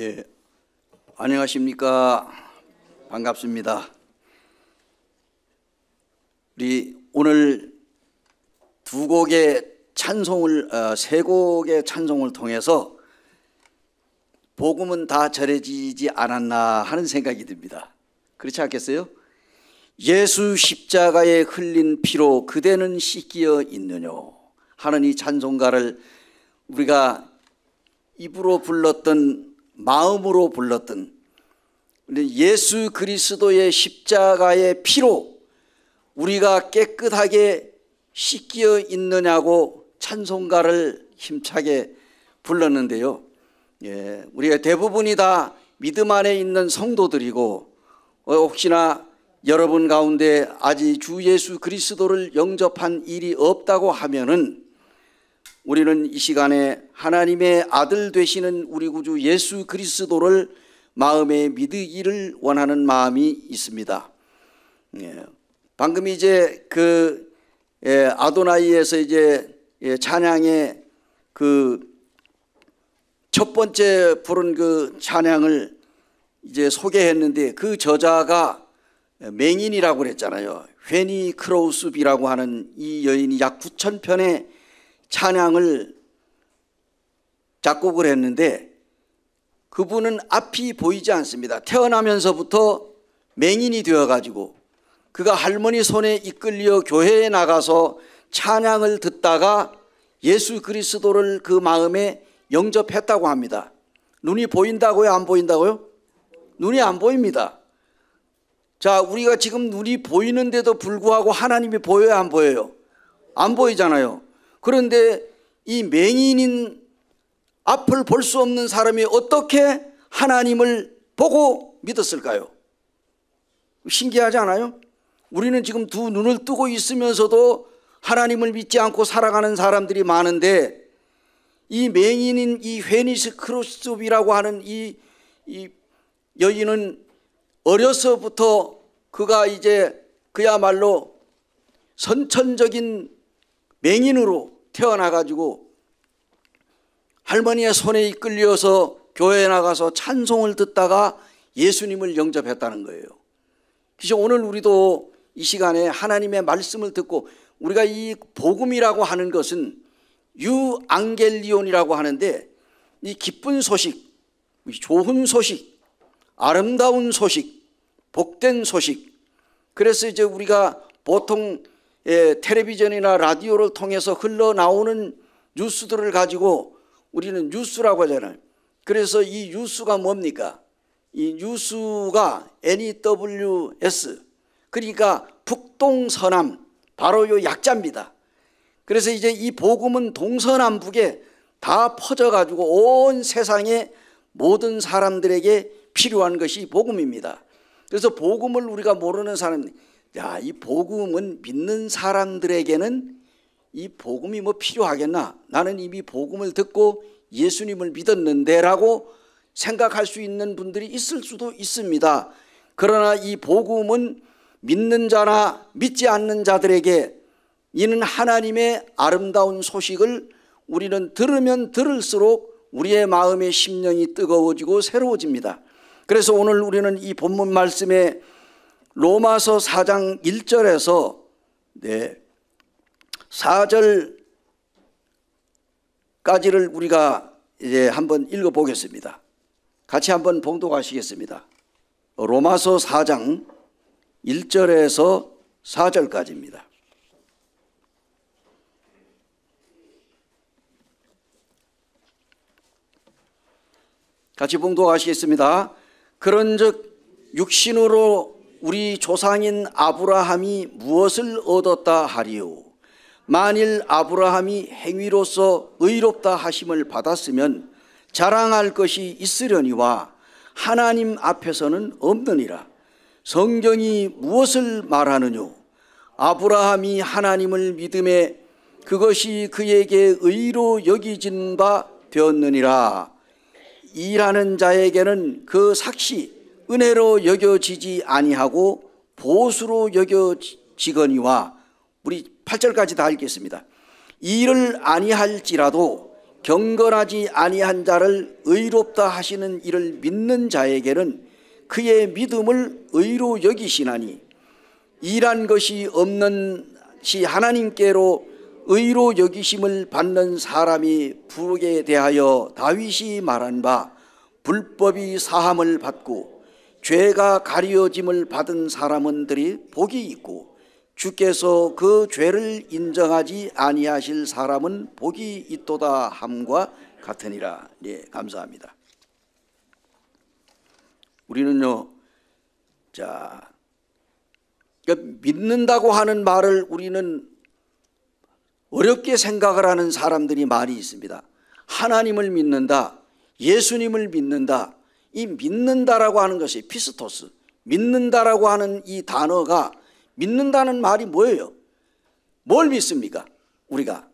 예, 안녕하십니까. 반갑습니다. 우리 오늘 세 곡의 찬송을 통해서 복음은 다 전해지지 않았나 하는 생각이 듭니다. 그렇지 않겠어요? 예수 십자가에 흘린 피로 그대는 씻기어 있느냐 하는 이 찬송가를 우리가 입으로 불렀던, 마음으로 불렀던, 예수 그리스도의 십자가의 피로 우리가 깨끗하게 씻기어 있느냐고 찬송가를 힘차게 불렀는데요. 예, 우리가 대부분이 다 믿음 안에 있는 성도들이고, 혹시나 여러분 가운데 아직 주 예수 그리스도를 영접한 일이 없다고 하면은 우리는 이 시간에 하나님의 아들 되시는 우리 구주 예수 그리스도를 마음에 믿기를 원하는 마음이 있습니다. 예, 방금 이제 아도나이에서 이제 찬양의 첫 번째 부른 그 찬양을 이제 소개했는데, 그 저자가 맹인이라고 그랬잖아요. 회니 크로우스비라고 하는 이 여인이 약 9,000편의 찬양을 작곡을 했는데, 그분은 앞이 보이지 않습니다. 태어나면서부터 맹인이 되어가지고 그가 할머니 손에 이끌려 교회에 나가서 찬양을 듣다가 예수 그리스도를 그 마음에 영접했다고 합니다. 눈이 보인다고요? 안 보인다고요? 눈이 안 보입니다. 자, 우리가 지금 눈이 보이는데도 불구하고 하나님이 보여요? 안 보여요? 안 보이잖아요. 그런데 이 맹인인 앞을 볼 수 없는 사람이 어떻게 하나님을 보고 믿었을까요? 신기하지 않아요? 우리는 지금 두 눈을 뜨고 있으면서도 하나님을 믿지 않고 살아가는 사람들이 많은데, 이 맹인인 이 회니스 크로스비라고 하는 이 여인은 어려서부터 그가 이제 그야말로 선천적인 맹인으로 태어나가지고 할머니의 손에 이끌려서 교회에 나가서 찬송을 듣다가 예수님을 영접했다는 거예요. 그래서 오늘 우리도 이 시간에 하나님의 말씀을 듣고, 우리가 이 복음이라고 하는 것은 유앙겔리온이라고 하는데, 이 기쁜 소식, 좋은 소식, 아름다운 소식, 복된 소식. 그래서 이제 우리가 보통 텔레비전이나 라디오를 통해서 흘러나오는 뉴스들을 가지고 우리는 뉴스라고 하잖아요. 그래서 이 뉴스가 뭡니까? 이 뉴스가 NEWS, 그러니까 북동서남, 바로 요 약자입니다. 그래서 이제 이 복음은 동서남북에 다 퍼져가지고 온 세상의 모든 사람들에게 필요한 것이 복음입니다. 그래서 복음을 우리가 모르는 사람, 이 복음은 믿는 사람들에게는 이 복음이 뭐 필요하겠나? 나는 이미 복음을 듣고 예수님을 믿었는데 라고 생각할 수 있는 분들이 있을 수도 있습니다. 그러나 이 복음은 믿는 자나 믿지 않는 자들에게 이는 하나님의 아름다운 소식을 우리는 들으면 들을수록 우리의 마음의 심령이 뜨거워지고 새로워집니다. 그래서 오늘 우리는 이 본문 말씀에 로마서 4장 1절에서 4절까지를 우리가 이제 한번 읽어보겠습니다. 같이 한번 봉독하시겠습니다. 로마서 4장 1절에서 4절까지입니다. 같이 봉독하시겠습니다. 그런즉 육신으로 우리 조상인 아브라함이 무엇을 얻었다 하리요? 만일 아브라함이 행위로서 의롭다 하심을 받았으면 자랑할 것이 있으려니와 하나님 앞에서는 없느니라. 성경이 무엇을 말하느냐? 아브라함이 하나님을 믿음에 그것이 그에게 의로 여기진 바 되었느니라. 일하는 자에게는 그 삭시 은혜로 여겨지지 아니하고 보수로 여겨지거니와, 우리 8절까지 다 읽겠습니다. 일을 아니할지라도 경건하지 아니한 자를 의롭다 하시는 이를 믿는 자에게는 그의 믿음을 의로 여기시나니 일한 것이 없는 시 하나님께로 의로 여기심을 받는 사람이 부르게 대하여 다윗이 말한 바 불법이 사함을 받고 죄가 가려짐을 받은 사람들이 복이 있고 주께서 그 죄를 인정하지 아니하실 사람은 복이 있도다 함과 같으니라. 네, 감사합니다. 우리는요, 그러니까 믿는다고 하는 말을 우리는 어렵게 생각을 하는 사람들이 많이 있습니다. 하나님을 믿는다, 예수님을 믿는다. 이 믿는다라고 하는 것이 피스토스, 믿는다라고 하는 이 단어가, 믿는다는 말이 뭐예요? 뭘 믿습니까? 우리가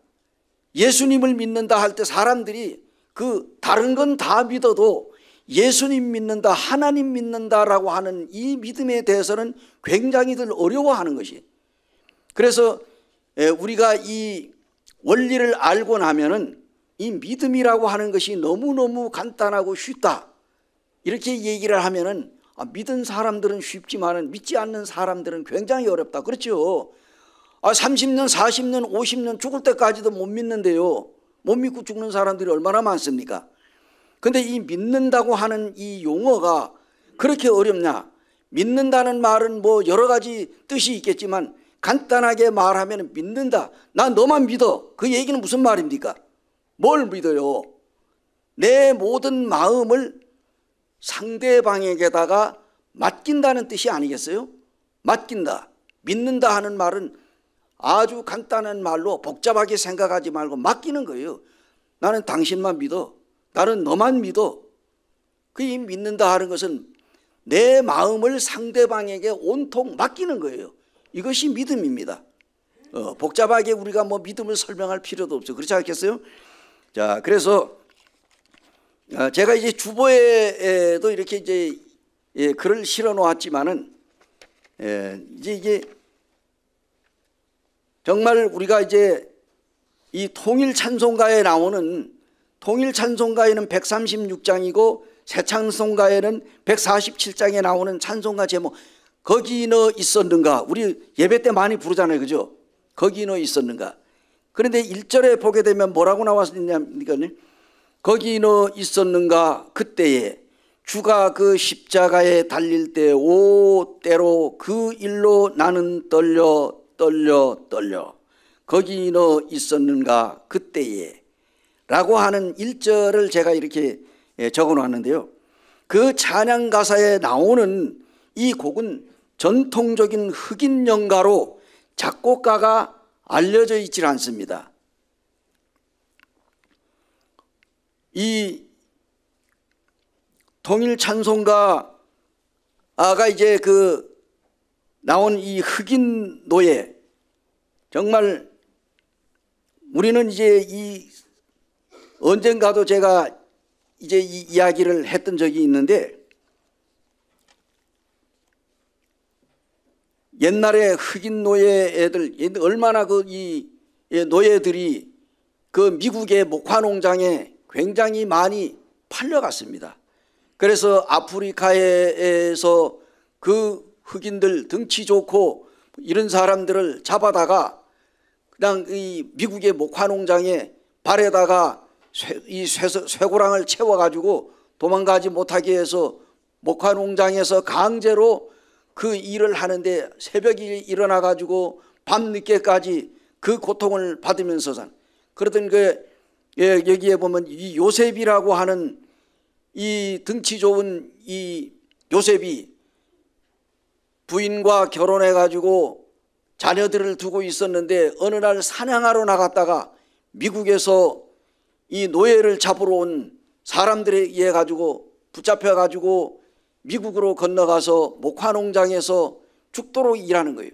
예수님을 믿는다 할 때 사람들이 그 다른 건 다 믿어도 예수님 믿는다, 하나님 믿는다라고 하는 이 믿음에 대해서는 굉장히들 어려워하는 것이. 그래서 우리가 이 원리를 알고 나면은 이 믿음이라고 하는 것이 너무너무 간단하고 쉽다, 이렇게 얘기를 하면은 믿은 사람들은 쉽지만은 믿지 않는 사람들은 굉장히 어렵다. 그렇죠? 30년, 40년, 50년 죽을 때까지도 못 믿는데요, 못 믿고 죽는 사람들이 얼마나 많습니까? 근데 이 믿는다고 하는 이 용어가 그렇게 어렵냐? 믿는다는 말은 뭐 여러 가지 뜻이 있겠지만 간단하게 말하면 믿는다, 나 너만 믿어, 그 얘기는 무슨 말입니까? 뭘 믿어요? 내 모든 마음을 상대방에게다가 맡긴다는 뜻이 아니겠어요? 맡긴다, 믿는다 하는 말은 아주 간단한 말로 복잡하게 생각하지 말고 맡기는 거예요. 나는 당신만 믿어, 나는 너만 믿어. 그 이 믿는다 하는 것은 내 마음을 상대방에게 온통 맡기는 거예요. 이것이 믿음입니다. 복잡하게 우리가 뭐 믿음을 설명할 필요도 없죠. 그렇지 않겠어요? 자, 그래서 제가 이제 주보에도 이렇게 이제 글을 실어 놓았지만은 이제 이게 정말 우리가 이제 이 통일 찬송가에 나오는, 통일 찬송가에는 136장이고 새 찬송가에는 147장에 나오는 찬송가 제목, 거기 너 있었는가, 우리 예배 때 많이 부르잖아요, 그죠? 거기 너 있었는가. 그런데 1절에 보게 되면 뭐라고 나왔느냐니까, 거기 너 있었는가 그때에 주가 그 십자가에 달릴 때 오 때로 그 일로 나는 떨려 거기 너 있었는가 그때에 라고 하는 1절을 제가 이렇게 적어 놨는데요, 그 찬양 가사에 나오는 이 곡은 전통적인 흑인 연가로 작곡가가 알려져 있질 않습니다. 이 통일 찬송가가 이제 그 나온 이 흑인 노예, 정말 우리는 이제 이 언젠가도 제가 이제 이 이야기를 했던 적이 있는데, 옛날에 흑인 노예 애들 얼마나 그 이 노예들이 그 미국의 목화농장에 굉장히 많이 팔려갔습니다. 그래서 아프리카에서 그 흑인들 덩치 좋고 이런 사람들을 잡아다가 그냥 이 미국의 목화농장에 발에다가 쇠고랑을 채워가지고 도망가지 못하게 해서 목화농장에서 강제로 그 일을 하는데 새벽에 일어나가지고 밤늦게까지 그 고통을 받으면서 그러던 여기에 보면 이 요셉이라고 하는 이 덩치 좋은 이 요셉이 부인과 결혼해가지고 자녀들을 두고 있었는데 어느 날 사냥하러 나갔다가 미국에서 이 노예를 잡으러 온 사람들에 의해 가지고 붙잡혀가지고 미국으로 건너가서 목화농장에서 죽도록 일하는 거예요.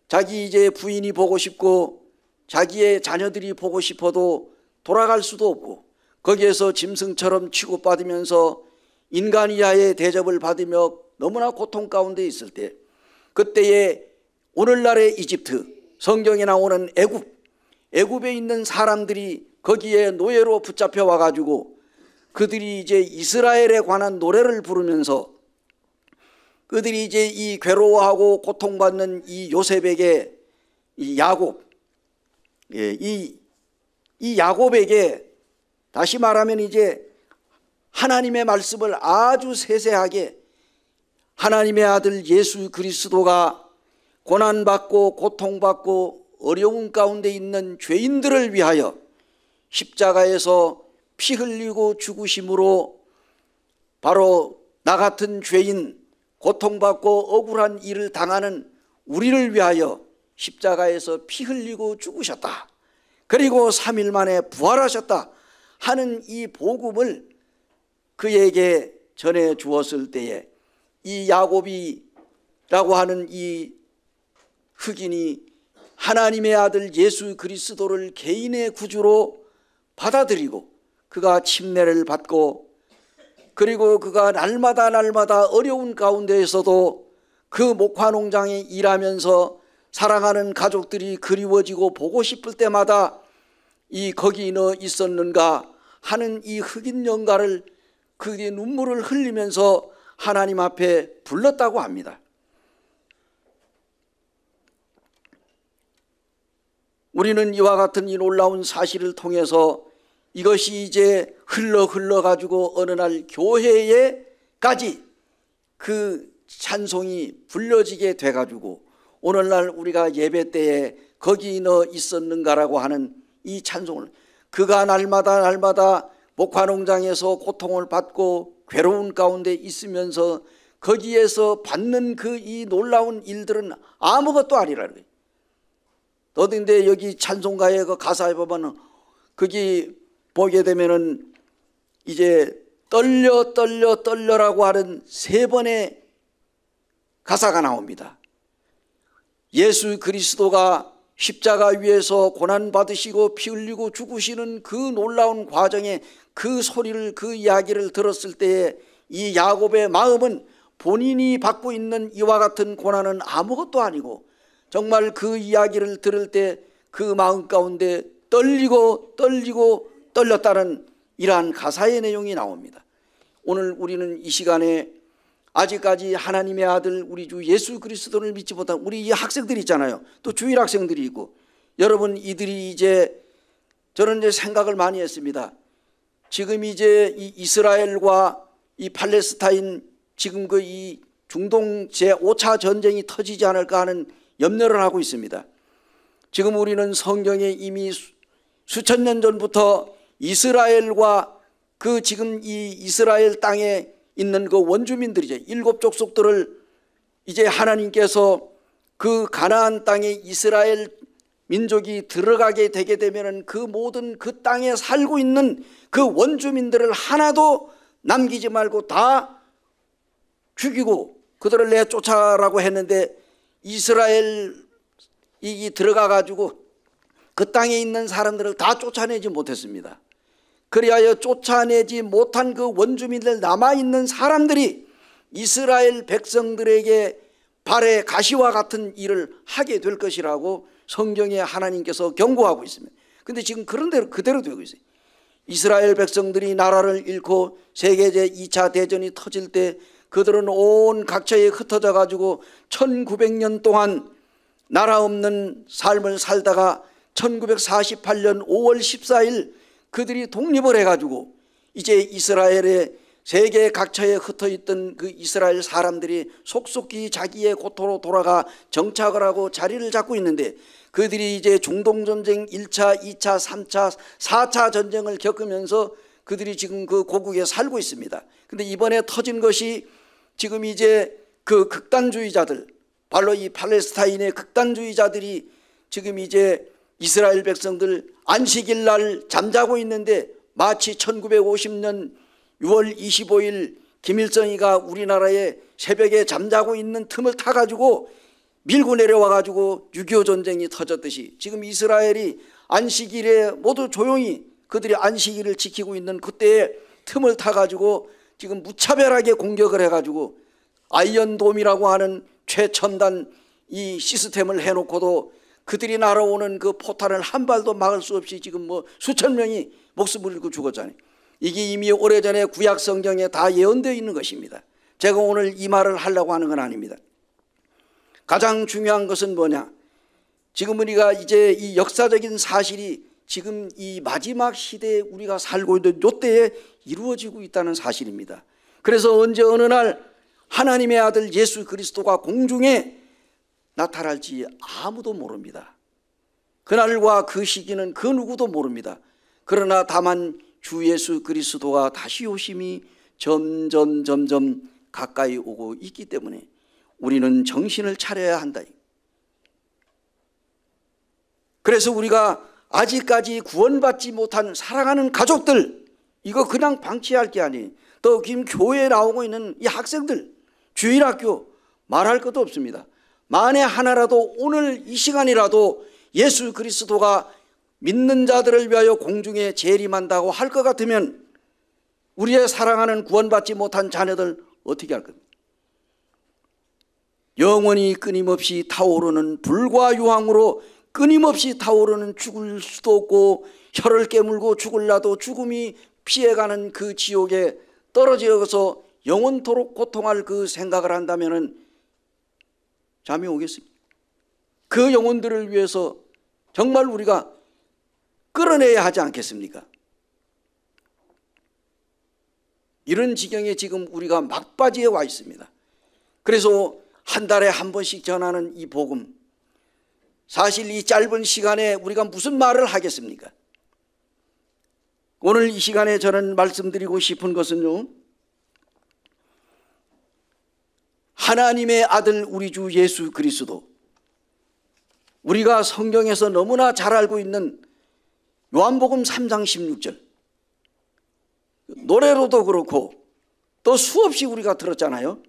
자기 이제 부인이 보고 싶고 자기의 자녀들이 보고 싶어도 돌아갈 수도 없고 거기에서 짐승처럼 취급받으면서 인간 이하의 대접을 받으며 너무나 고통 가운데 있을 때, 그때에 오늘날의 이집트, 성경에 나오는 애굽에 있는 사람들이 거기에 노예로 붙잡혀 와가지고 그들이 이제 이스라엘에 관한 노래를 부르면서 그들이 이제 이 괴로워하고 고통받는 이 요셉에게 이 야곱, 이 야곱에게 다시 말하면 이제 하나님의 말씀을 아주 세세하게 하나님의 아들 예수 그리스도가 고난받고 고통받고 어려운 가운데 있는 죄인들을 위하여 십자가에서 피 흘리고 죽으심으로 바로 나 같은 죄인, 고통받고 억울한 일을 당하는 우리를 위하여 십자가에서 피 흘리고 죽으셨다. 그리고 3일 만에 부활하셨다 하는 이 복음을 그에게 전해 주었을 때에 이 야곱이라고 하는 이 흑인이 하나님의 아들 예수 그리스도를 개인의 구주로 받아들이고 그가 침례를 받고 그리고 그가 날마다 어려운 가운데에서도 그 목화농장에 일하면서 사랑하는 가족들이 그리워지고 보고 싶을 때마다 이 거기 너 있었는가 하는 이 흑인 영가를 그의 눈물을 흘리면서 하나님 앞에 불렀다고 합니다. 우리는 이와 같은 이 놀라운 사실을 통해서 이것이 이제 흘러가지고 어느 날 교회에까지 그 찬송이 불려지게 돼가지고 오늘날 우리가 예배 때에 거기 너 있었는가라고 하는 이 찬송을 그가 날마다 목화농장에서 고통을 받고 괴로운 가운데 있으면서 거기에서 받는 그 이 놀라운 일들은 아무것도 아니라는 거예요. 어딘데 여기 찬송가의 그 가사에 보면 거기 보게 되면은 이제 떨려라고 하는 3번의 가사가 나옵니다. 예수 그리스도가 십자가 위에서 고난받으시고 피 흘리고 죽으시는 그 놀라운 과정에 그 소리를 그 이야기를 들었을 때에 이 야곱의 마음은 본인이 받고 있는 이와 같은 고난은 아무것도 아니고 정말 그 이야기를 들을 때 그 마음 가운데 떨렸다는 이러한 가사의 내용이 나옵니다. 오늘 우리는 이 시간에 아직까지 하나님의 아들 우리 주 예수 그리스도를 믿지 못한 우리 이 학생들이 있잖아요. 또 주일 학생들이 있고 여러분 이들이 이제 저는 이제 생각을 많이 했습니다. 지금 이제 이 이스라엘과 이 팔레스타인 지금 그 이 중동 제5차 전쟁이 터지지 않을까 하는 염려를 하고 있습니다. 지금 우리는 성경에 이미 수천 년 전부터 이스라엘과 그 지금 이 이스라엘 땅에 있는 그 원주민들이죠. 7 족속들을 이제 하나님께서 그 가나안 땅에 이스라엘 민족이 들어가게 되게 되면은 그 모든 그 땅에 살고 있는 그 원주민들을 하나도 남기지 말고 다 죽이고 그들을 내쫓아라고 했는데 이스라엘이 들어가 가지고 그 땅에 있는 사람들을 다 쫓아내지 못했습니다. 그리하여 쫓아내지 못한 그 원주민들 남아있는 사람들이 이스라엘 백성들에게 발에 가시와 같은 일을 하게 될 것이라고 성경에 하나님께서 경고하고 있습니다. 그런데 지금 그런 대로 그대로 되고 있어요. 이스라엘 백성들이 나라를 잃고 세계제 2차 대전이 터질 때 그들은 온 각처에 흩어져 가지고 1900년 동안 나라 없는 삶을 살다가 1948년 5월 14일 그들이 독립을 해가지고 이제 이스라엘의 세계 각처에 흩어있던 그 이스라엘 사람들이 속속히 자기의 고토로 돌아가 정착을 하고 자리를 잡고 있는데 그들이 이제 중동전쟁 1차, 2차, 3차, 4차 전쟁을 겪으면서 그들이 지금 그 고국에 살고 있습니다. 근데 이번에 터진 것이 지금 이제 그 극단주의자들, 바로 이 팔레스타인의 극단주의자들이 지금 이제 이스라엘 백성들 안식일 날 잠자고 있는데 마치 1950년 6월 25일 김일성이가 우리나라에 새벽에 잠자고 있는 틈을 타가지고 밀고 내려와가지고 6.25 전쟁이 터졌듯이 지금 이스라엘이 안식일에 모두 조용히 그들이 안식일을 지키고 있는 그때에 틈을 타가지고 지금 무차별하게 공격을 해가지고 아이언돔이라고 하는 최첨단 이 시스템을 해놓고도 그들이 날아오는 그 포탄을 한 발도 막을 수 없이 지금 뭐 수천 명이 목숨을 잃고 죽었잖아요. 이게 이미 오래전에 구약 성경에 다 예언되어 있는 것입니다. 제가 오늘 이 말을 하려고 하는 건 아닙니다. 가장 중요한 것은 뭐냐? 지금 우리가 이제 이 역사적인 사실이 지금 이 마지막 시대에 우리가 살고 있는 이때에 이루어지고 있다는 사실입니다. 그래서 언제 어느 날 하나님의 아들 예수 그리스도가 공중에 나타날지 아무도 모릅니다. 그날과 그 시기는 그 누구도 모릅니다. 그러나 다만 주 예수 그리스도가 다시 오심이 점점 가까이 오고 있기 때문에 우리는 정신을 차려야 한다. 그래서 우리가 아직까지 구원받지 못한 사랑하는 가족들, 이거 그냥 방치할 게 아니에요. 또 지금 교회에 나오고 있는 이 학생들, 주일학교 말할 것도 없습니다. 만에 하나라도 오늘 이 시간이라도 예수 그리스도가 믿는 자들을 위하여 공중에 재림한다고 할 것 같으면 우리의 사랑하는 구원받지 못한 자녀들 어떻게 할 겁니까? 영원히 끊임없이 타오르는 불과 유황으로 끊임없이 타오르는 죽을 수도 없고 혀를 깨물고 죽을라도 죽음이 피해가는 그 지옥에 떨어져서 영원토록 고통할 그 생각을 한다면 잠이 오겠습니까? 그 영혼들을 위해서 정말 우리가 끌어내야 하지 않겠습니까? 이런 지경에 지금 우리가 막바지에 와 있습니다. 그래서 한 달에 한 번씩 전하는 이 복음, 사실 이 짧은 시간에 우리가 무슨 말을 하겠습니까? 오늘 이 시간에 저는 말씀드리고 싶은 것은요, 하나님의 아들 우리 주 예수 그리스도, 우리가 성경에서 너무나 잘 알고 있는 요한복음 3장 16절, 노래로도 그렇고 또 수없이 우리가 들었잖아요.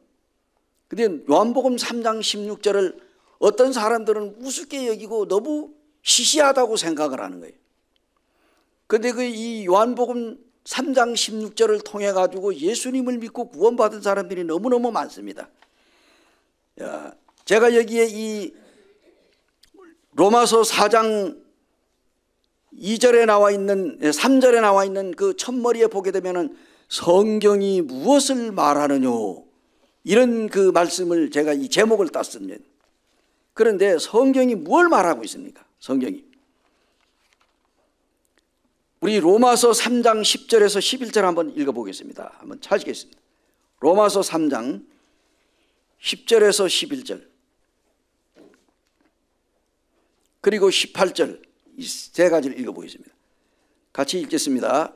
근데 요한복음 3장 16절을 어떤 사람들은 우습게 여기고 너무 시시하다고 생각을 하는 거예요. 그런데 그 이 요한복음 3장 16절을 통해 가지고 예수님을 믿고 구원받은 사람들이 너무너무 많습니다. 제가 여기에 이 로마서 4장 2절에 나와 있는 3절에 나와 있는 그 첫머리에 보게 되면은 성경이 무엇을 말하느냐, 이런 그 말씀을 제가 이 제목을 땄습니다. 그런데 성경이 뭘 말하고 있습니까? 성경이 우리 로마서 3장 10절에서 11절 한번 읽어보겠습니다. 한번 찾으겠습니다. 로마서 3장 10절에서 11절 그리고 18절 이 세 가지를 읽어보겠습니다. 같이 읽겠습니다.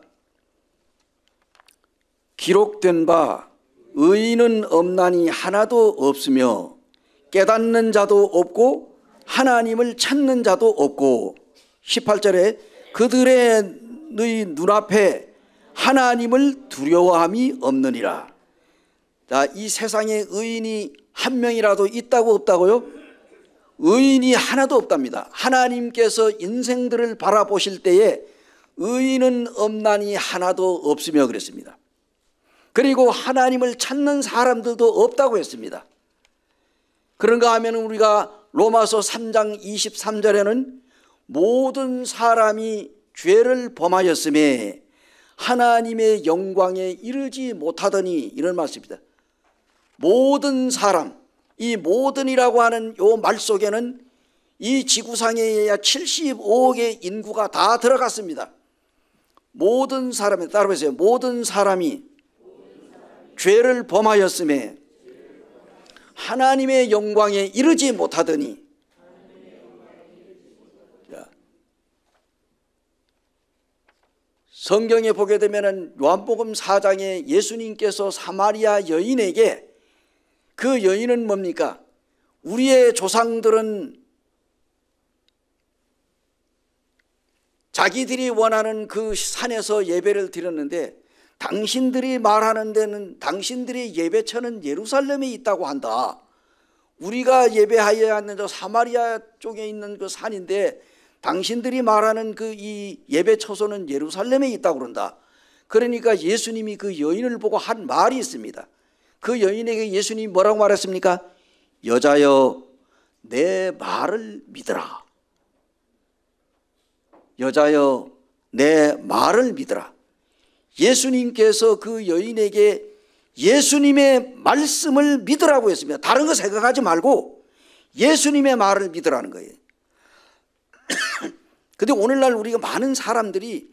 기록된 바 의인은 없나니 하나도 없으며 깨닫는 자도 없고 하나님을 찾는 자도 없고, 18절에 그들의 눈앞에 하나님을 두려워함이 없느니라. 자, 이 세상에 의인이 한 명이라도 있다고 없다고요? 의인이 하나도 없답니다. 하나님께서 인생들을 바라보실 때에 의인은 없나니 하나도 없으며 그랬습니다. 그리고 하나님을 찾는 사람들도 없다고 했습니다. 그런가 하면 우리가 로마서 3장 23절에는 모든 사람이 죄를 범하였음에 하나님의 영광에 이르지 못하더니, 이런 말씀입니다. 모든 사람, 이 모든이라고 하는 이 말 속에는 이 지구상에 약 75억의 인구가 다 들어갔습니다. 모든 사람이, 따로 보세요. 모든 사람이 죄를 범하였음에 하나님의 영광에 이르지 못하더니, 성경에 보게 되면 요한복음 4장에 예수님께서 사마리아 여인에게, 그 여인은 뭡니까? 우리의 조상들은 자기들이 원하는 그 산에서 예배를 드렸는데 당신들이 말하는 데는, 당신들의 예배처는 예루살렘에 있다고 한다. 우리가 예배하여야 하는 저 사마리아 쪽에 있는 그 산인데 당신들이 말하는 그 이 예배 처소는 예루살렘에 있다고 그런다. 그러니까 예수님이 그 여인을 보고 한 말이 있습니다. 그 여인에게 예수님이 뭐라고 말했습니까? 여자여 내 말을 믿으라. 여자여 내 말을 믿으라. 예수님께서 그 여인에게 예수님의 말씀을 믿으라고 했습니다. 다른 거 생각하지 말고 예수님의 말을 믿으라는 거예요. 근데 오늘날 우리가 많은 사람들이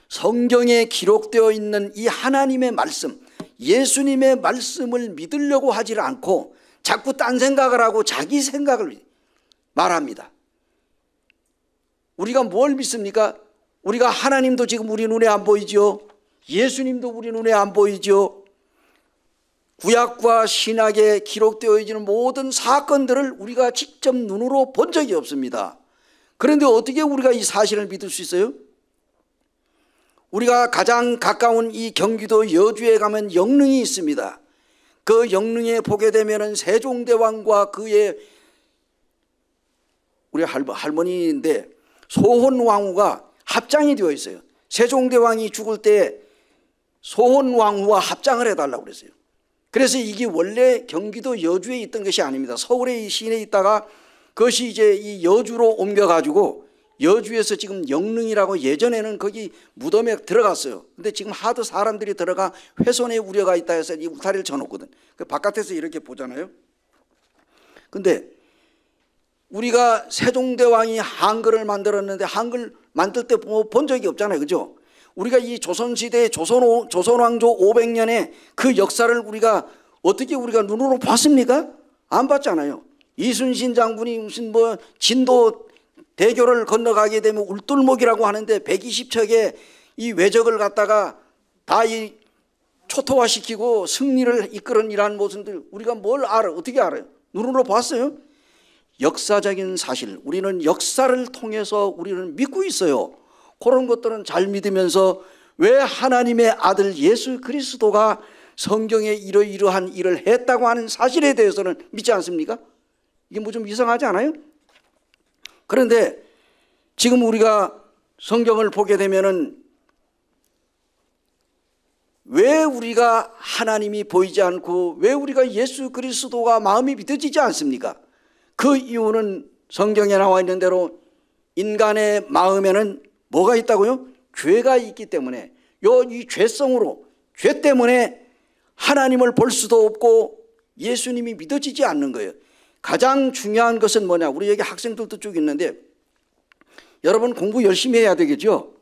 성경에 기록되어 있는 이 하나님의 말씀, 예수님의 말씀을 믿으려고 하지 않고 자꾸 딴 생각을 하고 자기 생각을 말합니다. 우리가 뭘 믿습니까? 우리가 하나님도 지금 우리 눈에 안 보이죠. 예수님도 우리 눈에 안 보이죠. 구약과 신약에 기록되어 있는 모든 사건들을 우리가 직접 눈으로 본 적이 없습니다. 그런데 어떻게 우리가 이 사실을 믿을 수 있어요? 우리가 가장 가까운 이 경기도 여주에 가면 영릉이 있습니다. 그 영릉에 보게 되면 세종대왕과 그의 우리 할머니인데 소혼왕후가 합장이 되어 있어요. 세종대왕이 죽을 때 소혼왕후와 합장을 해달라고 그랬어요. 그래서 이게 원래 경기도 여주에 있던 것이 아닙니다. 서울의 시내에 있다가 그것이 이제 이 여주로 옮겨가지고 여주에서 지금 영릉이라고 예전에는 거기 무덤에 들어갔어요. 근데 지금 하도 사람들이 들어가 훼손의 우려가 있다 해서 이 울타리를 쳐놓거든. 그 바깥에서 이렇게 보잖아요. 근데 우리가 세종대왕이 한글을 만들었는데 한글 만들 때 본 적이 없잖아요. 그죠? 우리가 이 조선시대의 조선왕조 500년의 그 역사를 우리가 어떻게 우리가 눈으로 봤습니까? 안 봤잖아요. 이순신 장군이 무슨 뭐 진도 대교를 건너가게 되면 울돌목이라고 하는데 120척의 이 외적을 갖다가 다 이 초토화시키고 승리를 이끄는 이러한 모습들 우리가 뭘 알아? 어떻게 알아요? 눈으로 봤어요? 역사적인 사실, 우리는 역사를 통해서 우리는 믿고 있어요. 그런 것들은 잘 믿으면서 왜 하나님의 아들 예수 그리스도가 성경에 이러이러한 일을 했다고 하는 사실에 대해서는 믿지 않습니까? 이게 뭐 좀 이상하지 않아요? 그런데 지금 우리가 성경을 보게 되면은 왜 우리가 하나님이 보이지 않고 왜 우리가 예수 그리스도가 마음이 믿어지지 않습니까? 그 이유는 성경에 나와 있는 대로 인간의 마음에는 뭐가 있다고요? 죄가 있기 때문에 이 죄성으로 죄 때문에 하나님을 볼 수도 없고 예수님이 믿어지지 않는 거예요. 가장 중요한 것은 뭐냐? 우리 여기 학생들도 쭉 있는데 여러분 공부 열심히 해야 되겠죠?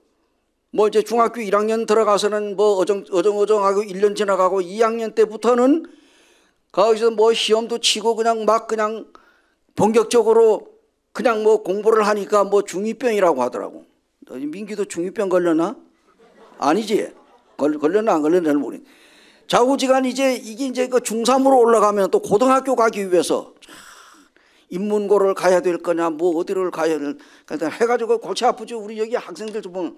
뭐 이제 중학교 1학년 들어가서는 뭐 어정어정하고 1년 지나가고 2학년 때부터는 거기서 뭐 시험도 치고 그냥 막 그냥 본격적으로 그냥 뭐 공부를 하니까 뭐 중2병이라고 하더라고. 민기도 중2병 걸렸나? 아니지? 걸렸나 안 걸렸나 잘 모르겠네. 좌우지간 이게 이제 그 중3으로 올라가면 또 고등학교 가기 위해서 인문고를 가야 될 거냐 뭐 어디를 가야 될 거냐 해가지고 골치 아프죠. 우리 여기 학생들 좀 보면.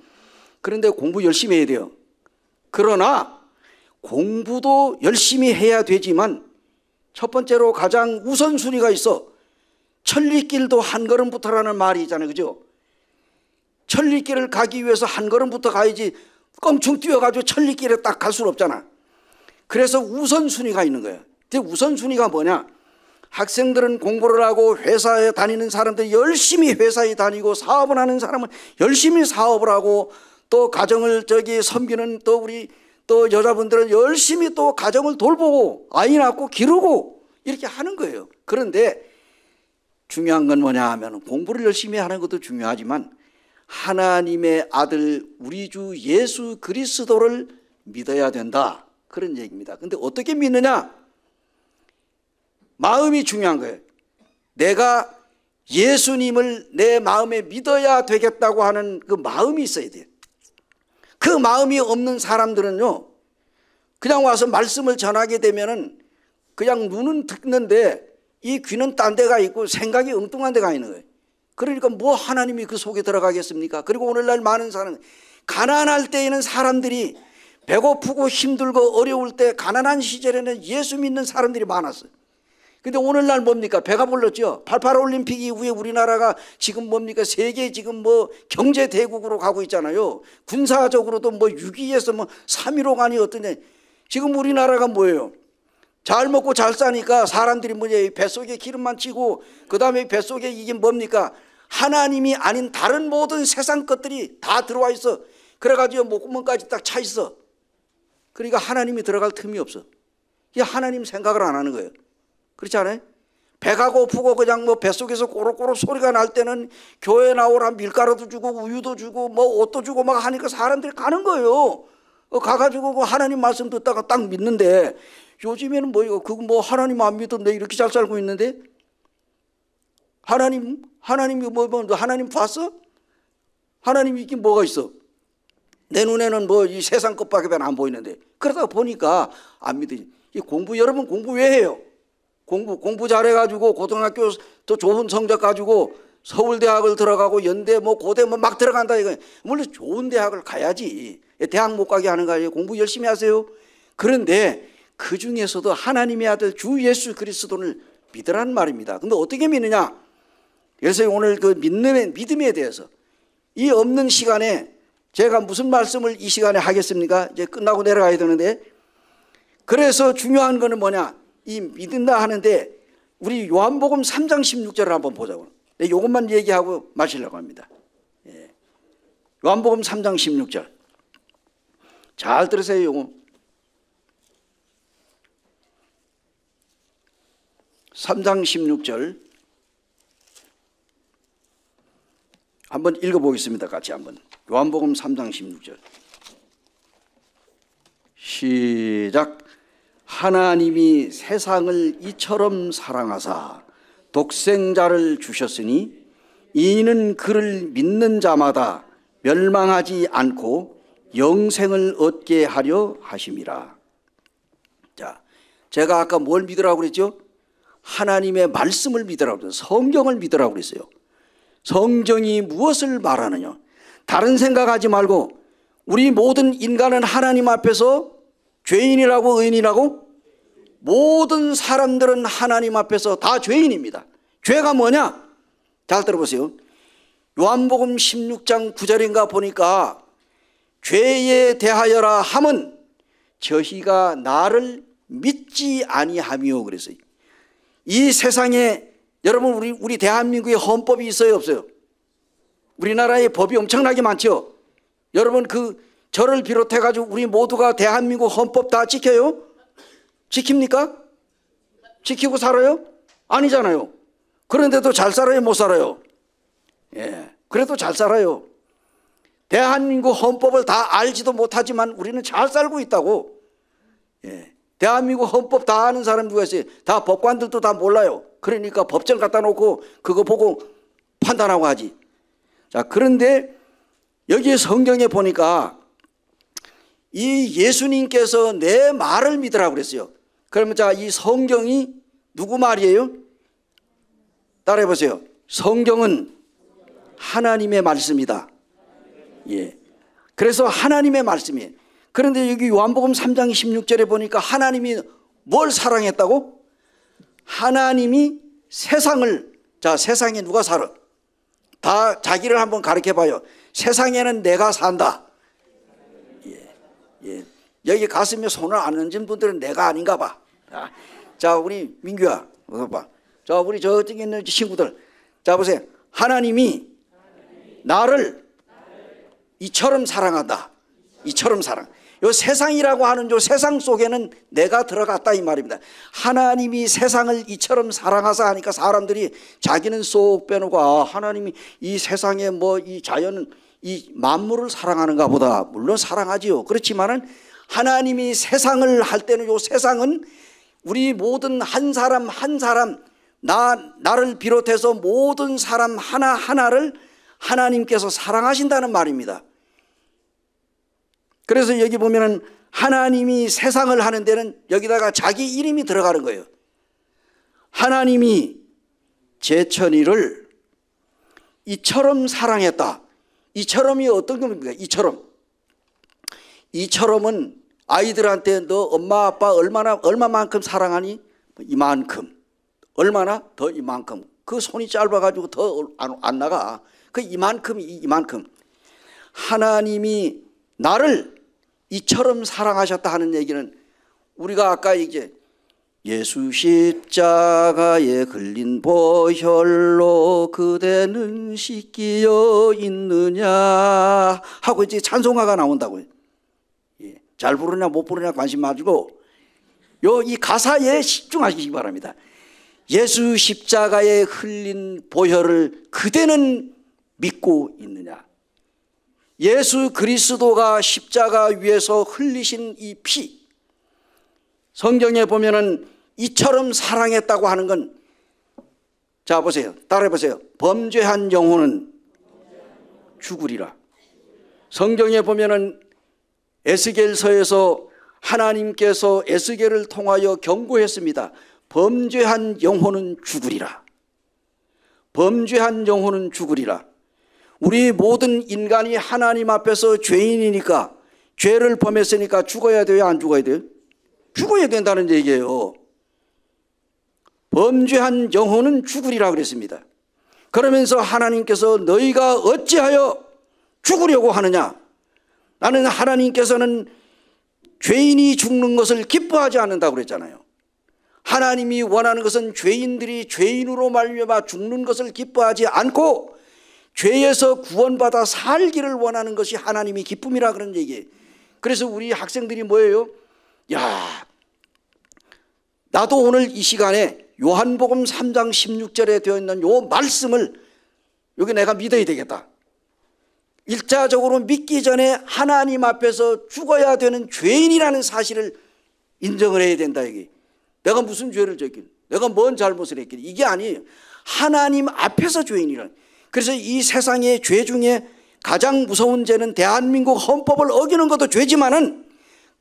그런데 공부 열심히 해야 돼요. 그러나 공부도 열심히 해야 되지만 첫 번째로 가장 우선순위가 있어. 천리길도 한 걸음부터라는 말이 있잖아요. 그죠? 천리길을 가기 위해서 한 걸음부터 가야지 껑충 뛰어가지고 천리길에 딱 갈 수는 없잖아. 그래서 우선순위가 있는 거예요. 근데 우선순위가 뭐냐? 학생들은 공부를 하고 회사에 다니는 사람들 열심히 회사에 다니고 사업을 하는 사람은 열심히 사업을 하고 또 가정을 섬기는 또 우리 또 여자분들은 열심히 또 가정을 돌보고 아이 낳고 기르고 이렇게 하는 거예요. 그런데 중요한 건 뭐냐 하면 공부를 열심히 하는 것도 중요하지만 하나님의 아들 우리 주 예수 그리스도를 믿어야 된다. 그런 얘기입니다. 근데 어떻게 믿느냐? 마음이 중요한 거예요. 내가 예수님을 내 마음에 믿어야 되겠다고 하는 그 마음이 있어야 돼요. 그 마음이 없는 사람들은요, 그냥 와서 말씀을 전하게 되면은 그냥 눈은 듣는데 이 귀는 딴 데가 있고 생각이 엉뚱한 데가 있는 거예요. 그러니까 뭐 하나님이 그 속에 들어가겠습니까? 그리고 오늘날 많은 사람, 가난할 때에는 사람들이 배고프고 힘들고 어려울 때 가난한 시절에는 예수 믿는 사람들이 많았어요. 근데 오늘날 뭡니까? 배가 불렀죠. 88 올림픽 이후에 우리나라가 지금 뭡니까? 세계 지금 뭐 경제 대국으로 가고 있잖아요. 군사적으로도 뭐 6위에서 뭐 3위로 가니 어떠냐. 지금 우리나라가 뭐예요? 잘 먹고 잘 사니까 사람들이 뭐냐, 뱃속에 기름만 치고 그 다음에 뱃속에 이게 뭡니까? 하나님이 아닌 다른 모든 세상 것들이 다 들어와 있어. 그래가지고 목구멍까지 딱 차 있어. 그러니까 하나님이 들어갈 틈이 없어. 이게 하나님 생각을 안 하는 거예요. 그렇지 않아요? 배가 고프고 그냥 뭐 뱃속에서 꼬록꼬록 소리가 날 때는 교회 나오라 밀가루도 주고 우유도 주고 뭐 옷도 주고 막 하니까 사람들이 가는 거예요. 가가지고 그 하나님 말씀 듣다가 딱 믿는데, 요즘에는 뭐 이거 그거 뭐 하나님 안 믿던데 이렇게 잘 살고 있는데, 하나님이 뭐 하나님 봤어? 하나님이 있긴 뭐가 있어? 내 눈에는 뭐 이 세상 것밖에 안 보이는데. 그러다 보니까 안 믿으니. 이 공부, 여러분 공부 왜 해요? 공부 잘해가지고 고등학교 더 좋은 성적 가지고 서울대학을 들어가고 연대 뭐 고대 뭐 막 들어간다 이거. 물론 좋은 대학을 가야지. 대학 못 가게 하는 거 아니에요? 공부 열심히 하세요. 그런데 그 중에서도 하나님의 아들 주 예수 그리스도를 믿으란 말입니다. 근데 어떻게 믿느냐? 그래서 오늘 그 믿음에 대해서 이 없는 시간에 제가 무슨 말씀을 이 시간에 하겠습니까? 이제 끝나고 내려가야 되는데, 그래서 중요한 거는 뭐냐? 이 믿는다 하는데 우리 요한복음 3장 16절을 한번 보자고. 이것만 얘기하고 마시려고 합니다. 요한복음 3장 16절. 잘 들으세요. 요거. 3장 16절 한번 읽어보겠습니다. 같이 한번. 요한복음 3장 16절 시작. 하나님이 세상을 이처럼 사랑하사 독생자를 주셨으니 이는 그를 믿는 자마다 멸망하지 않고 영생을 얻게 하려 하심이라. 자, 제가 아까 뭘 믿으라고 그랬죠? 하나님의 말씀을 믿으라고 그랬어요. 성경을 믿으라고 그랬어요. 성경이 무엇을 말하느냐? 다른 생각하지 말고, 우리 모든 인간은 하나님 앞에서 죄인이라고 의인이라고? 모든 사람들은 하나님 앞에서 다 죄인입니다. 죄가 뭐냐? 잘 들어보세요. 요한복음 16장 9절인가 보니까 죄에 대하여라 함은 저희가 나를 믿지 아니하며 그랬어요. 이 세상에 여러분 우리 대한민국에 헌법이 있어요 없어요? 우리나라의 법이 엄청나게 많죠. 여러분 그 저를 비롯해 가지고 우리 모두가 대한민국 헌법 다 지켜요? 지킵니까? 지키고 살아요? 아니잖아요. 그런데도 잘 살아요 못 살아요? 예, 그래도 잘 살아요. 대한민국 헌법을 다 알지도 못하지만 우리는 잘 살고 있다고. 예, 대한민국 헌법 다 아는 사람 누가 있어요? 다 법관들도 다 몰라요. 그러니까 법정 갖다 놓고 그거 보고 판단하고 하지. 자, 그런데 여기 성경에 보니까 이 예수님께서 내 말을 믿으라고 그랬어요. 그러면 자, 이 성경이 누구 말이에요? 따라해 보세요. 성경은 하나님의 말씀이다. 예. 그래서 하나님의 말씀이에요. 그런데 여기 요한복음 3장 16절에 보니까 하나님이 뭘 사랑했다고? 하나님이 세상을, 자, 세상에 누가 살아? 다 자기를 한번 가르쳐 봐요. 세상에는 내가 산다. 예. 예. 여기 가슴에 손을 안 얹은 분들은 내가 아닌가 봐. 자, 우리 민규야, 봐. 자, 우리 저쪽에 있는 친구들, 자 보세요. 하나님이 나를 이처럼 사랑한다. 이처럼 사랑. 요 세상이라고 하는 요 세상 속에는 내가 들어갔다 이 말입니다. 하나님이 세상을 이처럼 사랑하사 하니까 사람들이 자기는 쏙 빼놓고, 아, 하나님이 이 세상에 뭐 이 자연 이 만물을 사랑하는가 보다. 물론 사랑하지요. 그렇지만은 하나님이 세상을 할 때는 요 세상은 우리 모든 한 사람 한 사람, 나를 비롯해서 모든 사람 하나하나를 하나님께서 사랑하신다는 말입니다. 그래서 여기 보면은 하나님이 세상을 하는 데는 여기다가 자기 이름이 들어가는 거예요. 하나님이 제천이를 이처럼 사랑했다. 이처럼이 어떤 겁니까? 이처럼은 아이들한테 너 엄마 아빠 얼마만큼 사랑하니? 이만큼. 얼마나? 더 이만큼. 그 손이 짧아가지고 더 안 나가. 그 이만큼. 하나님이 나를 이처럼 사랑하셨다 하는 얘기는 우리가 아까 이제 예수 십자가에 걸린 보혈로 그대는 씻기어 있느냐 하고 이제 찬송가가 나온다고요. 예, 잘 부르냐 못 부르냐 관심 마시고 이 가사에 집중하시기 바랍니다. 예수 십자가에 흘린 보혈을 그대는 믿고 있느냐. 예수 그리스도가 십자가 위에서 흘리신 이 피, 성경에 보면은 이처럼 사랑했다고 하는 건, 자 보세요, 따라해 보세요. 범죄한 영혼은 죽으리라. 성경에 보면은 에스겔서에서 하나님께서 에스겔을 통하여 경고했습니다. 범죄한 영혼은 죽으리라. 범죄한 영혼은 죽으리라. 우리 모든 인간이 하나님 앞에서 죄인이니까, 죄를 범했으니까 죽어야 돼요, 안 죽어야 돼요? 죽어야 된다는 얘기예요. 범죄한 영혼은 죽으리라 그랬습니다. 그러면서 하나님께서 너희가 어찌하여 죽으려고 하느냐. 나는 하나님께서는 죄인이 죽는 것을 기뻐하지 않는다고 그랬잖아요. 하나님이 원하는 것은 죄인들이 죄인으로 말미암아 죽는 것을 기뻐하지 않고 죄에서 구원받아 살기를 원하는 것이 하나님의 기쁨이라 그런 얘기예요. 그래서 우리 학생들이 뭐예요? 야, 나도 오늘 이 시간에 요한복음 3장 16절에 되어 있는 요 말씀을 여기 내가 믿어야 되겠다. 일차적으로 믿기 전에 하나님 앞에서 죽어야 되는 죄인이라는 사실을 인정을 해야 된다. 여기 내가 무슨 죄를 졌길, 내가 뭔 잘못을 했길, 이게 아니에요. 하나님 앞에서 죄인이란. 그래서 이 세상의 죄 중에 가장 무서운 죄는 대한민국 헌법을 어기는 것도 죄지만은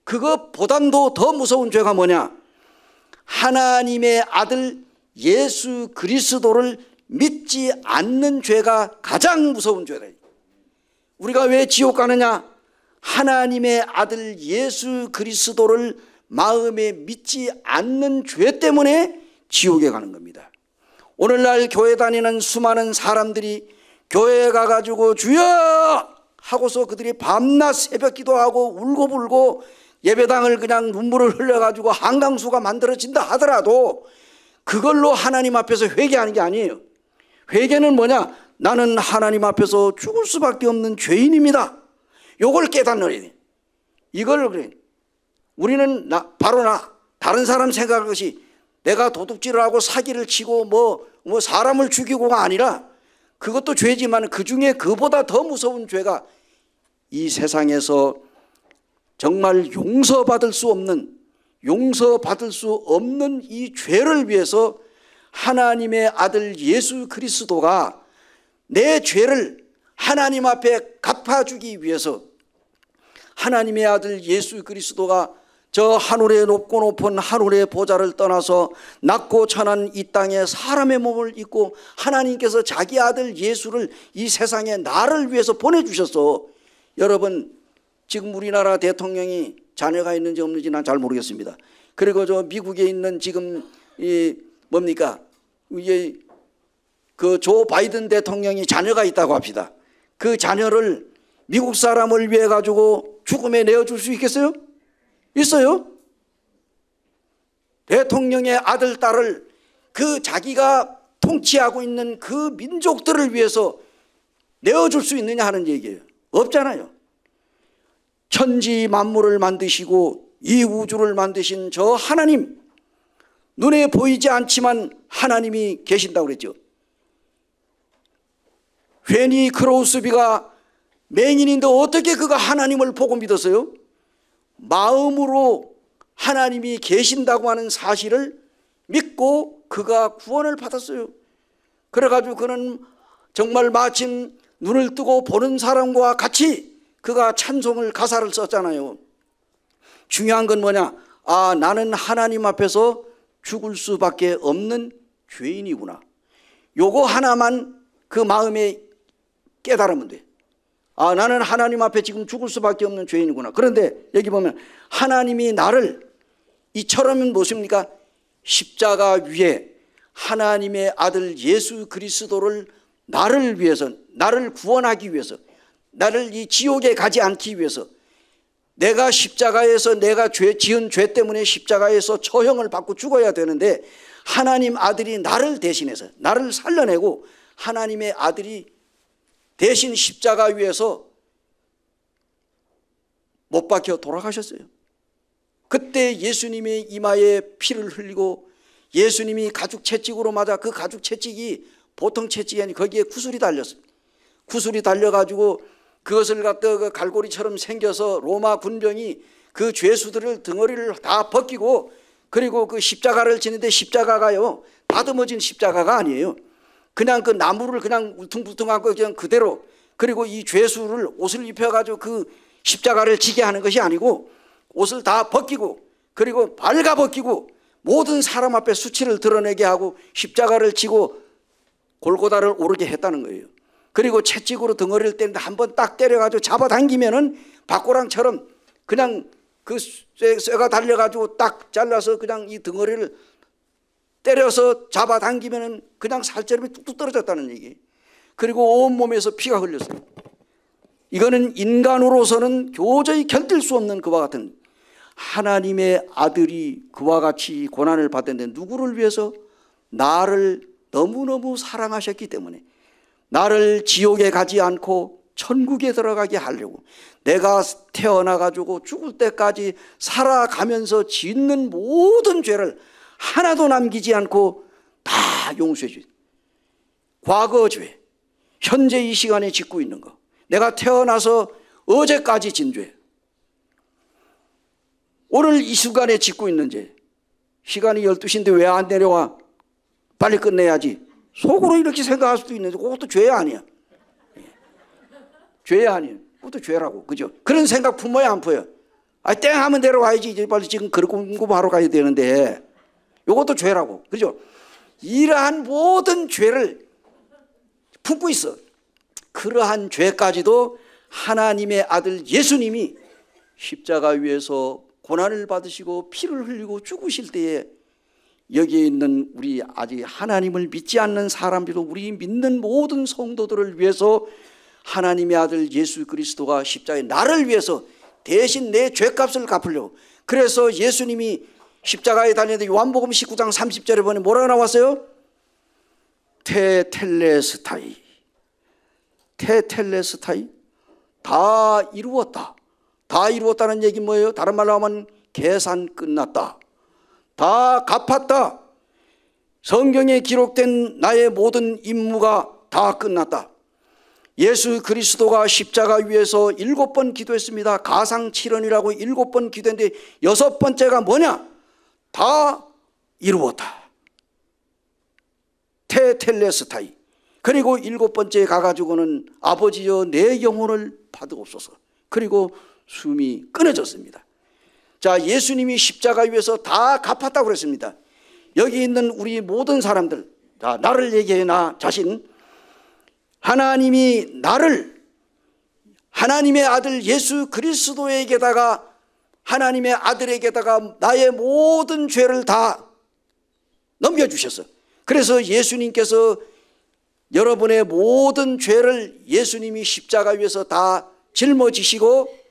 그것보단도 더 무서운 죄가 뭐냐? 하나님의 아들 예수 그리스도를 믿지 않는 죄가 가장 무서운 죄다. 우리가 왜 지옥 가느냐? 하나님의 아들 예수 그리스도를 마음에 믿지 않는 죄 때문에 지옥에 가는 겁니다. 오늘날 교회 다니는 수많은 사람들이 교회에 가가지고 주여 하고서 그들이 밤낮 새벽 기도하고 울고불고 예배당을 그냥 눈물을 흘려가지고 한강수가 만들어진다 하더라도 그걸로 하나님 앞에서 회개하는 게 아니에요. 회개는 뭐냐? 나는 하나님 앞에서 죽을 수밖에 없는 죄인입니다. 요걸 깨닫는 거예요. 이걸 그래. 우리는 바로 다른 사람 생각할 것이 내가 도둑질을 하고 사기를 치고 뭐 사람을 죽이고가 아니라 그것도 죄지만 그 중에 그보다 더 무서운 죄가 이 세상에서 정말 용서받을 수 없는 이 죄를 위해서 하나님의 아들 예수 그리스도가 내 죄를 하나님 앞에 갚아주기 위해서 하나님의 아들 예수 그리스도가 저 하늘의 높고 높은 하늘의 보좌를 떠나서 낮고 천한 이 땅에 사람의 몸을 입고 하나님께서 자기 아들 예수를 이 세상에 나를 위해서 보내주셨어. 여러분 지금 우리나라 대통령이 자녀가 있는지 없는지 난 잘 모르겠습니다. 그리고 저 미국에 있는 지금 이게 그 조 바이든 대통령이 자녀가 있다고 합시다. 그 자녀를 미국 사람을 위해 가지고 죽음에 내어줄 수 있겠어요? 있어요? 대통령의 아들, 딸을 그 자기가 통치하고 있는 그 민족들을 위해서 내어줄 수 있느냐 하는 얘기예요. 없잖아요. 천지 만물을 만드시고 이 우주를 만드신 저 하나님, 눈에 보이지 않지만 하나님이 계신다고 그랬죠. 휘니 크로우스비가 맹인인데 어떻게 그가 하나님을 보고 믿었어요? 마음으로 하나님이 계신다고 하는 사실을 믿고 그가 구원을 받았어요. 그래가지고 그는 정말 마침 눈을 뜨고 보는 사람과 같이 그가 찬송을 가사를 썼잖아요. 중요한 건 뭐냐? 아, 나는 하나님 앞에서 죽을 수밖에 없는 죄인이구나. 요거 하나만 그 마음에 깨달으면 돼. 아, 나는 하나님 앞에 지금 죽을 수밖에 없는 죄인이구나. 그런데 여기 보면 하나님이 나를 이처럼 무엇입니까? 십자가 위에 하나님의 아들 예수 그리스도를 나를 위해서, 나를 구원하기 위해서, 나를 이 지옥에 가지 않기 위해서 내가 십자가에서 내가 지은 죄 때문에 십자가에서 처형을 받고 죽어야 되는데 하나님 아들이 나를 대신해서 나를 살려내고 하나님의 아들이 대신 십자가 위에서 못 박혀 돌아가셨어요. 그때 예수님의 이마에 피를 흘리고 예수님이 가죽 채찍으로 맞아 그 가죽 채찍이 보통 채찍이 아니고 거기에 구슬이 달렸습니다. 구슬이 달려가지고 그것을 갖다 그 갈고리처럼 생겨서 로마 군병이 그 죄수들을 덩어리를 다 벗기고 그리고 그 십자가를 지는데 십자가가요 다듬어진 십자가가 아니에요. 그냥 그 나무를 그냥 울퉁불퉁한 거 그냥 그대로 그리고 이 죄수를 옷을 입혀가지고 그 십자가를 지게 하는 것이 아니고 옷을 다 벗기고 그리고 발가벗기고 모든 사람 앞에 수치를 드러내게 하고 십자가를 지고 골고다를 오르게 했다는 거예요. 그리고 채찍으로 덩어리를 때리는데 한번 딱 때려가지고 잡아당기면은 박고랑처럼 그냥 그 쇠가 달려가지고 딱 잘라서 그냥 이 덩어리를 때려서 잡아당기면은 그냥 살처럼 뚝뚝 떨어졌다는 얘기. 그리고 온몸에서 피가 흘렸어요. 이거는 인간으로서는 도저히 견딜 수 없는 그와 같은 하나님의 아들이 그와 같이 고난을 받았는데 누구를 위해서? 나를 너무너무 사랑하셨기 때문에 나를 지옥에 가지 않고 천국에 들어가게 하려고 내가 태어나가지고 죽을 때까지 살아가면서 짓는 모든 죄를 하나도 남기지 않고 다 용서해 주세요. 과거 죄, 현재 이 시간에 짓고 있는 거, 내가 태어나서 어제까지 진 죄, 오늘 이 순간에 짓고 있는 죄, 시간이 12시인데 왜 안 내려와? 빨리 끝내야지. 속으로 이렇게 생각할 수도 있는데 그것도 죄 아니야. 죄 아니에요. 그것도 죄라고. 그죠? 그런 생각 품어야 안 품어요? 아, 땡 하면 내려와야지. 이제 빨리 지금 그릇 공부하러 가야 되는데 이것도 죄라고. 그죠? 이러한 모든 죄를 품고 있어. 그러한 죄까지도 하나님의 아들 예수님이 십자가 위에서 고난을 받으시고 피를 흘리고 죽으실 때에 여기에 있는 우리 아직 하나님을 믿지 않는 사람들도 우리 믿는 모든 성도들을 위해서 하나님의 아들 예수 그리스도가 십자가에 나를 위해서 대신 내 죄값을 갚으려고. 그래서 예수님이 십자가에 달렸는데 요한복음 19장 30절에 보니 뭐라고 나왔어요? 테텔레스타이, 테텔레스타이, 다 이루었다. 다 이루었다는 얘기 뭐예요? 다른 말로 하면 계산 끝났다, 다 갚았다, 성경에 기록된 나의 모든 임무가 다 끝났다. 예수 그리스도가 십자가 위에서 7번 기도했습니다. 가상칠언이라고 7번 기도했는데 6번째가 뭐냐? 다 이루었다, 테텔레스타이. 그리고 7번째에 가가지고는 아버지여 내 영혼을 받으옵소서. 그리고 숨이 끊어졌습니다. 자, 예수님이 십자가 위에서 다 갚았다고 그랬습니다. 여기 있는 우리 모든 사람들, 자, 나를 얘기해, 나 자신. 하나님이 나를 하나님의 아들 예수 그리스도에게다가 하나님의 아들에게다가 나의 모든 죄를 다 넘겨주셨어. 그래서 예수님께서 여러분의 모든 죄를 예수님이 십자가 위에서 다 짊어지시고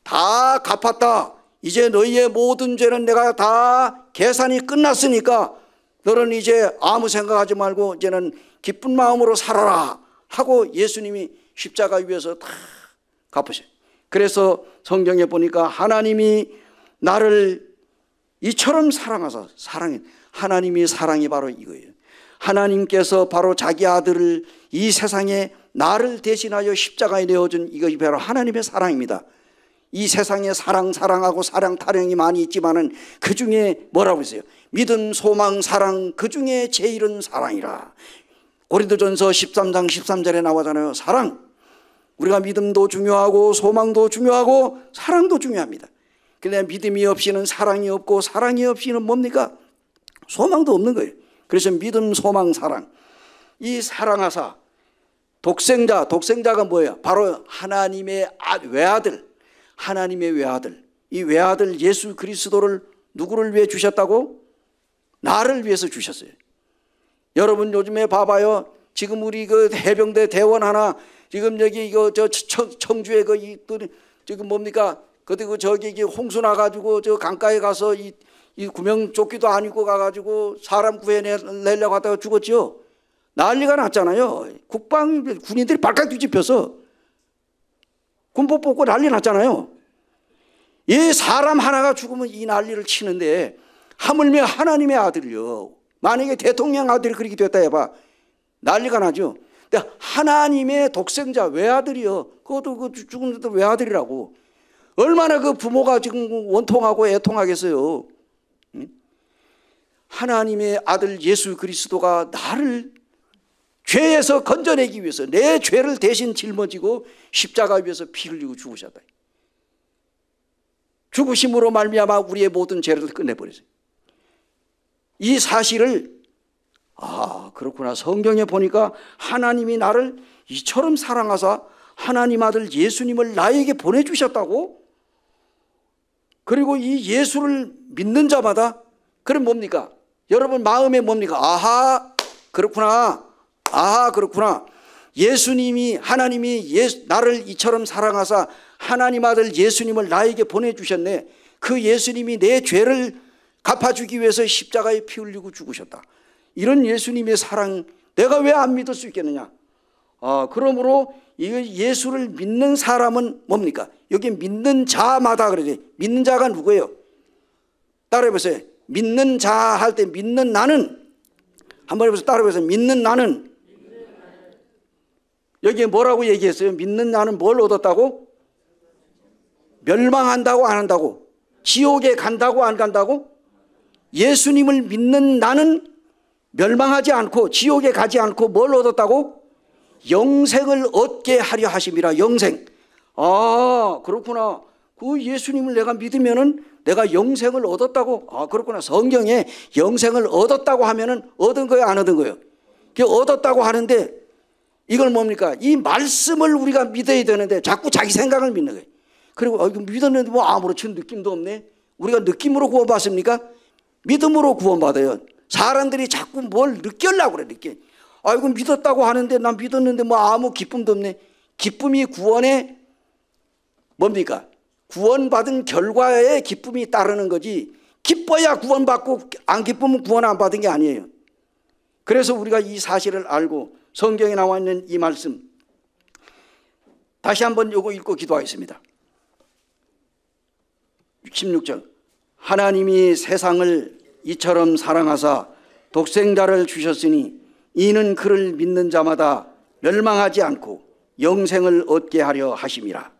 다 갚았다. 이제 너희의 모든 죄는 내가 다 계산이 끝났으니까 너는 이제 아무 생각하지 말고 이제는 기쁜 마음으로 살아라 하고 예수님이 십자가 위에서 다 갚으셔요. 그래서 성경에 보니까 하나님이 나를 이처럼 사랑하사, 사랑해. 하나님이 사랑이 바로 이거예요. 하나님께서 바로 자기 아들을 이 세상에 나를 대신하여 십자가에 내어준 이것이 바로 하나님의 사랑입니다. 이 세상에 사랑하고 사랑 타령이 많이 있지만은 그 중에 뭐라고 했어요? 믿음, 소망, 사랑, 그 중에 제일은 사랑이라. 고린도전서 13장 13절에 나오잖아요. 사랑. 우리가 믿음도 중요하고 소망도 중요하고 사랑도 중요합니다. 근데 믿음이 없이는 사랑이 없고 사랑이 없이는 뭡니까? 소망도 없는 거예요. 그래서 믿음, 소망, 사랑. 이 사랑하사 독생자가 뭐예요? 바로 하나님의 외아들, 하나님의 외아들. 이 외아들 예수 그리스도를 누구를 위해 주셨다고? 나를 위해서 주셨어요. 여러분 요즘에 봐봐요. 지금 우리 그 해병대 대원 하나 지금 여기 이거 저 청주에 그 지금 뭡니까? 그리고 저기 이게 홍수 나가지고 저 강가에 가서 이 구명조끼도 안 입고 가가지고 사람 구해내려고 하다가 죽었죠. 난리가 났잖아요. 군인들이 발칵 뒤집혀서 군복 벗고 난리 났잖아요. 이 사람 하나가 죽으면 이 난리를 치는데 하물며 하나님의 아들이요. 만약에 대통령 아들이 그렇게 됐다 해봐. 난리가 나죠. 근데 하나님의 독생자 외아들이요. 그것도 그 죽은 것도 외아들이라고. 얼마나 그 부모가 지금 원통하고 애통하겠어요. 하나님의 아들 예수 그리스도가 나를 죄에서 건져내기 위해서 내 죄를 대신 짊어지고 십자가 위에서 피 흘리고 죽으셨다. 죽으심으로 말미암아 우리의 모든 죄를 끝내버렸어요. 이 사실을 그렇구나. 성경에 보니까 하나님이 나를 이처럼 사랑하사 하나님 아들 예수님을 나에게 보내주셨다고? 그리고 이 예수를 믿는 자마다 그럼 뭡니까? 여러분 마음에 뭡니까? 그렇구나. 그렇구나. 예수님이 하나님이 나를 이처럼 사랑하사 하나님 아들 예수님을 나에게 보내주셨네. 그 예수님이 내 죄를 갚아주기 위해서 십자가에 피 흘리고 죽으셨다. 이런 예수님의 사랑 내가 왜 안 믿을 수 있겠느냐. 그러므로 이 예수를 믿는 사람은 뭡니까? 여기 믿는 자마다 그래요. 믿는 자가 누구예요? 따라해보세요. 믿는 자 할 때 믿는 나는 한번 해보세요. 따라해보세요. 믿는 나는 여기에 뭐라고 얘기했어요? 믿는 나는 뭘 얻었다고? 멸망한다고 안 한다고? 지옥에 간다고 안 간다고? 예수님을 믿는 나는 멸망하지 않고 지옥에 가지 않고 뭘 얻었다고? 영생을 얻게 하려 하심이라. 영생. 그렇구나. 그 예수님을 내가 믿으면은 내가 영생을 얻었다고? 그렇구나. 성경에 영생을 얻었다고 하면은 얻은 거예요, 안 얻은 거예요? 그 얻었다고 하는데 이걸 뭡니까? 이 말씀을 우리가 믿어야 되는데 자꾸 자기 생각을 믿는 거예요. 그리고 믿었는데 뭐 아무렇지 느낌도 없네. 우리가 느낌으로 구원받습니까? 믿음으로 구원받아요. 사람들이 자꾸 뭘 느끼려고 그래. 이거 믿었다고 하는데 난 믿었는데 뭐 아무 기쁨도 없네. 기쁨이 구원에 뭡니까? 구원받은 결과에 기쁨이 따르는 거지. 기뻐야 구원받고 안 기쁘면 구원 안 받은 게 아니에요. 그래서 우리가 이 사실을 알고 성경에 나와 있는 이 말씀 다시 한번 요거 읽고 기도하겠습니다. 16절. 하나님이 세상을 이처럼 사랑하사 독생자를 주셨으니 이는 그를 믿는 자마다 멸망하지 않고 영생을 얻게 하려 하심이라.